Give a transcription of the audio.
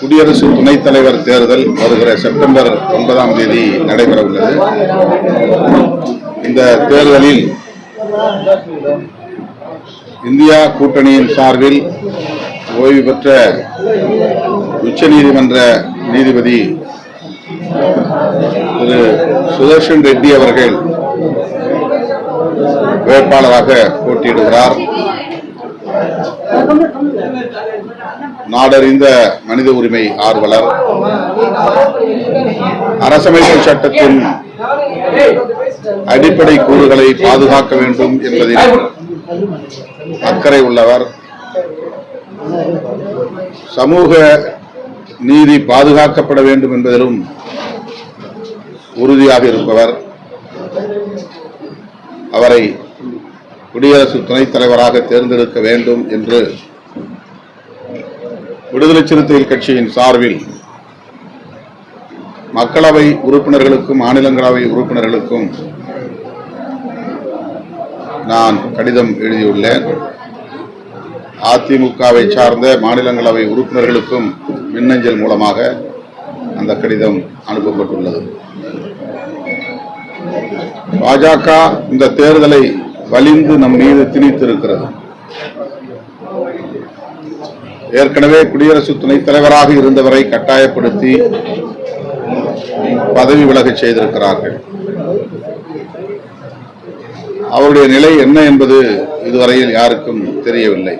குடியரசு துணைத் தலைவர் தேர்தல் வருகிற செப்டம்பர் 9ஆம் தேதி நடைபெற உள்ளது. இந்த தேர்தலில் இந்தியா கூட்டணியின் சார்பில் ஓய்வு பெற்ற உச்சநீதிமன்ற நீதிபதி திரு சுதர்ஷன் ரெட்டி அவர்கள் வேட்பாளராக போட்டியிடுகிறார். நாடறிந்த மனித உரிமை ஆர்வலர், அரசமைப்பு சட்டத்தின் அடிப்படை கூறுகளை பாதுகாக்க வேண்டும் என்பதில் அக்கறை உள்ளவர், சமூக நீதி பாதுகாக்கப்பட வேண்டும் என்பதிலும் உறுதியாக இருப்பவர். அவரை குடியரசு துணைத் தலைவராக தேர்ந்தெடுக்க வேண்டும் என்று விடுதலை சிறுத்தைகள் கட்சியின் சார்பில் மக்களவை உறுப்பினர்களுக்கும் மாநிலங்களவை உறுப்பினர்களுக்கும் நான் கடிதம் எழுதியுள்ளேன். அதிமுகவை சார்ந்த மாநிலங்களவை உறுப்பினர்களுக்கும் மின்னஞ்சல் மூலமாக அந்த கடிதம் அனுப்பப்பட்டுள்ளது. பாஜக இந்த தேர்தலை வலிந்து நம் மீது திணித்திருக்கிறது. ஏற்கனவே குடியரசு துணைத் தலைவராக இருந்தவரை கட்டாயப்படுத்தி பதவி விலகச் செய்திருக்கிறார்கள். அவருடைய நிலை என்ன என்பது இதுவரையில் யாருக்கும் தெரியவில்லை.